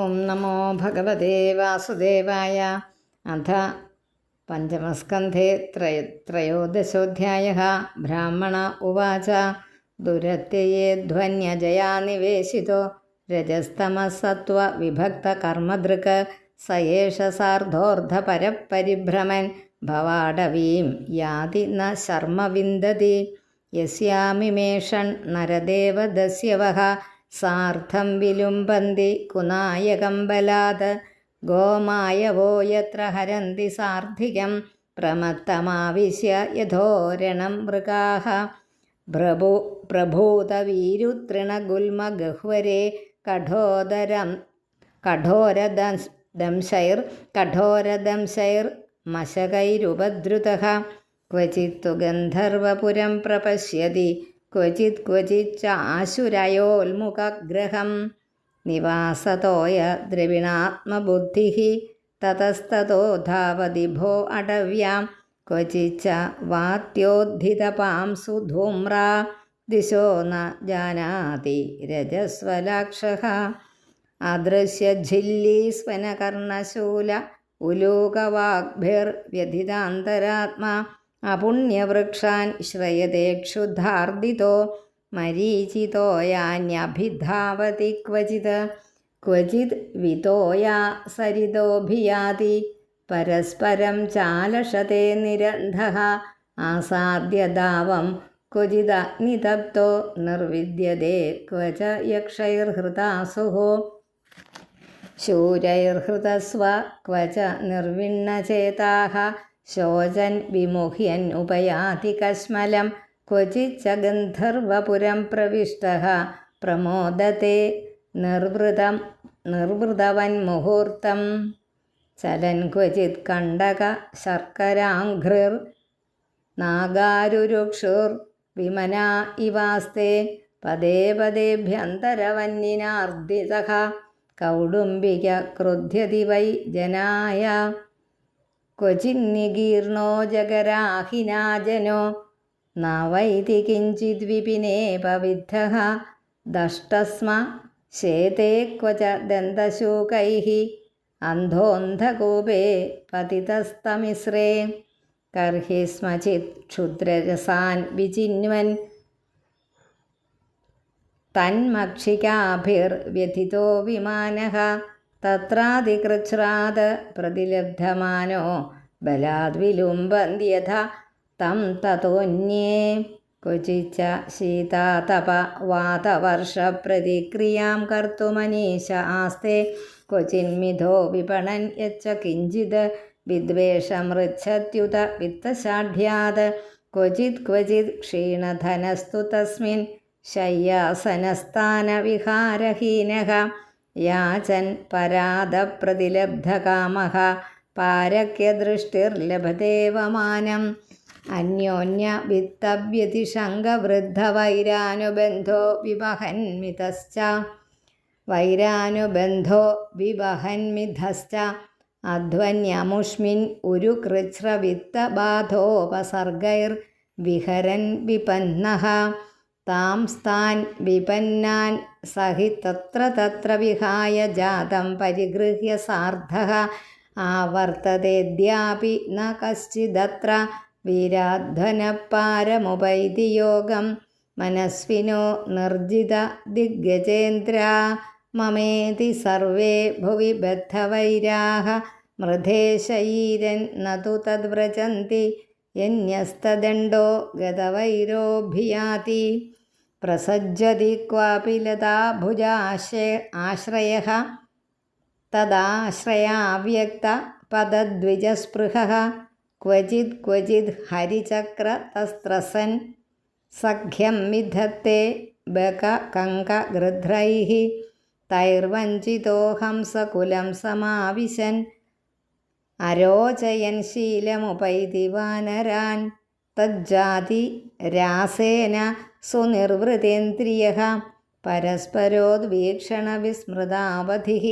ഓം നമോ ഭഗവതേ വാസുദേവായ. അഥ പഞ്ചമസ്കന്ധേ ത്രയോദശോധ്യായഃ. ബ്രാഹ്മണ ഉവാച ദുരത്യയേ ധ്വന്യജയാ നിവേശിതോ രജസ്തമസത്വവിഭക്തകർമ്മദൃക് സ ഏഷ സാർദ്ധോർദ്ധപരപരിഭ്രമൻ ഭവാടവീം യാതി ന ശർമ്മ വിന്ദതി. യസ്യാമിമേഷൺ നരദേവദസ്യവഃ സാർത്ഥം വിലുംബന്തി കുനായകം ബലാത്. ഗോമായവോ യത്ര ഹരന്തി സാർദ്ധികം പ്രമത്തമാവിശ്യ യഥോരണം മൃഗാഃ. പ്രഭൂതവീരുതൃണഗുൽമഗഹ്വരേ കഠോരദംശൈർമശകൈരുപദ്രുതഃ. ക്വചിത്തു ഗന്ധർവപുരം പ്രപശ്യതി ക്വചിത് ക്വചിച്ച ആശുരയോൽമുഖഗ്രഹം. നിവാസതോയ ദ്രവിണാത്മബുദ്ധിഃ തതസ്തതോ ധാവതി ഭോ അടവ്യാം. ക്വചിച്ച വാത്യോദ്ധിതപാംസു ധൂമ്രാ ദിശോ ന ജാനാതി രജസ്വലാക്ഷഃ. അദൃശ്യഝില്ലീസ്വനകർണശൂല ഉലൂകവാഗ്ഭിർവ്യഥിതാന്തരാത്മാ. അപുണ്യവൃക്ഷാൻ ശ്രയതേ ക്ഷുധാർദിതോ മരീചിതോയാന്യഭിധാവതി ക്വചിത്. ക്വചിത് വിതോയാ സരിതോഭിയാതി പരസ്പരം ചാലഷത്തെ നിരന്ധഃ. ആസാദ്യദാവം ക്വചിദഗ്നിതപ്തോ നിർവിദ്യതേ ക്വച യക്ഷൈർഹൃതാസുഃ. ശൂരൈർഹൃതസ്വ ക്വച നിർവിണ്ണചേതാഃ. ശോചൻ വിമുഹ്യൻ ഉപയാതി കശ്മലം. ക്വചിച്ച ഗന്ധർവപുരം പ്രവിഷ്ടഃ പ്രമോദത്തെ നിർവൃതവന്മുഹൂർത്തം. ചലൻ ക്വചിത് കണ്ടക ശർക്കരാഘ്രിർ നാഗാരുരുക്ഷുർ വിമനാ ഇവാസ്തേ. പദേ പദേഭ്യന്തരവന്യനാർദിതഃ കൗടുംബിക ക്രുദ്ധ്യതി വൈ ജനായ. ക്വചിന്നികീർണോ ജഗരാഹിനാ ജനോ ന വൈതി കിഞ്ചിദ്വിപിനേ പവിദ്ധഃ. ദഷ്ടസ്മ ശേതേ ക്വച ദന്തശൂകൈഃ അന്ധോന്ധകൂപേ പതിതസ്തമിശ്രേ. കർഹി സ്മചിത് ക്ഷുദ്രരസാൻ വിചിന്വൻ തന്മക്ഷികാഭിർവ്യഥിതോ വിമാനഃ. തത്രാതികൃച്ഛ്രാത് പ്രതിലബ്ധമാനോ ബലാദ്വിലുംബന്ത്യഥ തം തതോന്യേ. ക്വചിച്ച ശീതാതപവാതവർഷപ്രതിക്രിയാം കർത്തുമനീശ ആസ്തേ. ക്വചിന്മിഥോ വിപണൻ യച്ച കിഞ്ചിത് വിദ്വേഷമൃച്ഛത്യുത വിത്തശാഠ്യാത്. ക്വചിത് ക്വചിത് ക്ഷീണധനസ്തു തസ്മിൻ ശയ്യാസനസ്ഥാനവിഹാരഹീനഃ. യാചൻ പരാദപ്രതിലബ്ധകാമഃ പാരക്യദൃഷ്ടിർലഭതേവമാനം. അന്യോന്യവിത്തവ്യതിഷംഗവൃദ്ധവൈരാനുബന്ധോ വിവഹന്മിതശ്ച അധ്വന്യമുഷ്മിൻ ഉരുകൃച്ഛ്രവിത്തബാധോപസർഗൈർവിഹരൻ വിപന്നഃ. താംസ്താൻ വിപന്നാൻ സഹി തത്ര തത്ര വിഹായ ജാതം പരിഗൃഹ്യ സാർദ്ധഃ. ആവർത്തതേദ്യാപി ന കശ്ചിദത്ര വീരാധ്വനഃ യോഗം. മനസ്വിനോ നിർജിത ദിഗ്ഗജേന്ദ്രാ മമേതി സർവേ ഭുവി ബദ്ധവൈരാഃ. മൃധേശയീരൻ നതു തദ്വ്രജന്തി യന്യസ്തദണ്ഡോ ഗതവൈരോഭിയാതി. പ്രസജ്ജതി ക്വാപി ലതാഭുജാശ്രയഃ തദാശ്രയാവ്യക്തപദദ്വിജസ്പൃഹഃ. ക്വചിത് ക്വചിത് ഹരിചക്രതസ്ത്രസൻ സഖ്യം വിധത്തെ ബകകങ്കഗൃധ്രൈഃ. തൈർവഞ്ചിതോ ഹംസകുലം സമാവിശൻ അരോചയൻ ശീലമുപൈതി വാനരാൻ. തജ്ജാതി രാസേന സുനിർവൃതേന്ദ്രിയഃ പരസ്പരോദ്വീക്ഷണവിസ്മൃതാവധിഃ.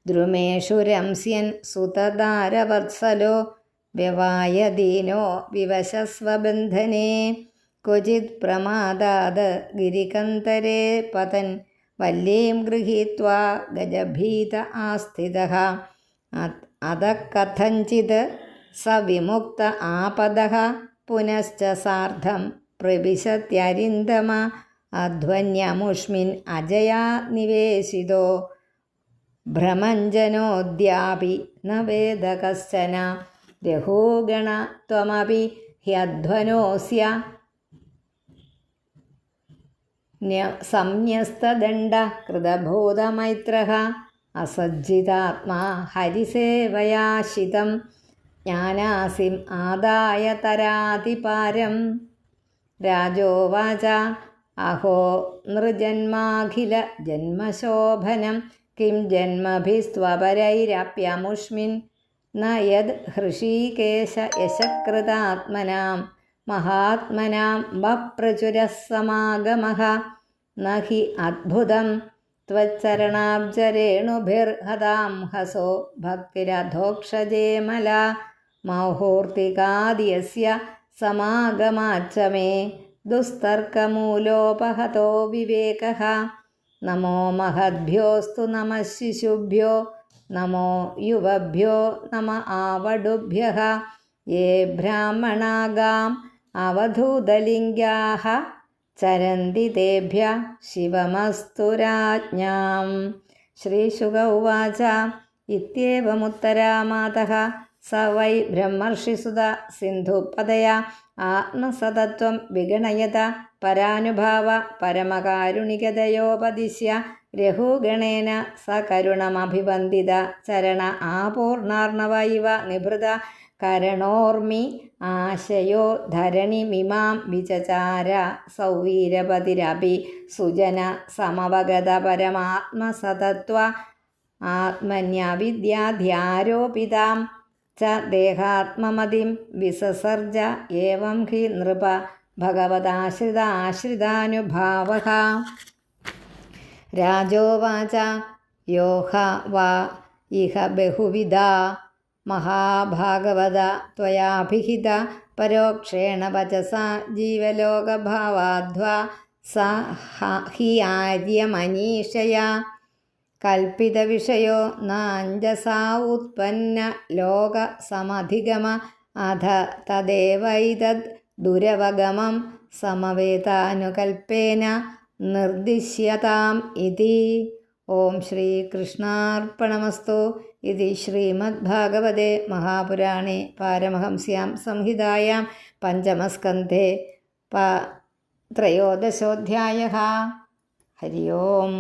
ദ്രുമേഷു രംസ്യൻ സുതദാരവത്സലോ വ്യവായദീനോ വിവശസ്വബന്ധനേ. ക്വചിത് പ്രമാദാത് ഗിരികന്തരേ പതൻ വല്ലീം ഗൃഹീത്വാ ഗജഭീത ആസ്ഥിതഃ അധഃ കഥഞ്ചിത് സ വിമുക്ത ആപദഃ പുനശ്ച സാർദ്ധം പ്രവിശത്യരിന്ദമ അധ്വന്യമുഷ്മിൻ അജയാ നിവേശിതോ ഭ്രമഞ്ജനോദ്യാപി ന വേദ കശ്ചന രഘൂഗണ ത്വമപി ഹ്യധ്വനോസ്യ സംന്യസ്തദണ്ഡ കൃതബോധമൈത്രഃ അസജ്ജിതാത്മാ ഹരിസേവയാശിതം ജ്ഞാനാസിം ആദായ തരാതിപാരം. രാജോവാച അഹോ നൃജന്മാഖില ജന്മശോഭനം കിം ജന്മഭിസ്ത്വപരൈരപ്യമുഷ്മിൻ ന യദ് ഹൃഷീകേശ യശകൃതാത്മനാം മഹാത്മനാം വപ്രചുരഃ സമാഗമഃ ന ഹി അദ്ഭുതം ത്വച്ചരണാബ്ജരേണുഭിർഹതാം ഹസോ ഭക്തിരധോക്ഷജേമല മൗഹൂർത്തികാദ്യസ്യ സമാഗമാച്ച മേ ദുസ്തർക്കമൂലോപഹതോ വിവേകഃ. നമോ മഹദ്ഭ്യോസ്തു നമഃ ശിശുഭ്യോ നമോ യുവഭ്യോ നമ ആവടുഭ്യഃ യേ ബ്രാഹ്മണാഗാം അവധൂതലിംഗാഃ ചരന്തി തേഭ്യഃ ശിവമസ്തു രാജ്ഞാം. ശ്രീശുക ഉവാച ഇത്യേവമുത്തരാ മാതഃ സ വൈ ബ്രഹ്മർഷിസുത സിന്ധുപതയാ ആത്മസതത്വം വിഗണയത പരാനുഭാവ പരമകാരുണികതയോപദിശ്യ രഘുഗണേന സകരുണമഭിവന്ദിത ചരണ ആപൂർണാർണവ ഇവ നിഭൃത കരണോർമി ആശയോ ധരണിമിമാം വിചചാര സൗവീരപതിരപി സുജന സമവഗത പരമാത്മസതത്വ ആത്മന്യവിദ്യാധ്യാരോപിതാം ച ദേഹാത്മമതിം വിസസർജ ഏവം ഹി നൃപ ഭഗവദാശ്രിതാശ്രിതാനുഭാവഃ. രാജോവാച യോഹ വാ ഇഹ ബഹുവിധാ മഹാഭാഗവത ത്വയാഭിഹിത പരോക്ഷേണ വചസാ ജീവലോകഭാവാദ്വാ സ ഹി ആര്യമനീഷയാ കൽപ്പിതവിഷയോ നാഞ്ജസാ ഉത്പന്ന ലോകസമധിഗമ അധ തദേവൈതദ് ദുരവഗമം സമവേതാനുകൽപ്പേന നിർദ്ദിശ്യതാം ഇതി. ഓം ശ്രീകൃഷ്ണാർപ്പണമസ്തു. ഇതി ശ്രീമദ്ഭാഗവതേ മഹാപുരാണേ പാരമഹംസ്യാം സംഹിതായാം പഞ്ചമസ്കന്ധേ ത്രയോദശോऽധ്യായः. ഹരി ഓം.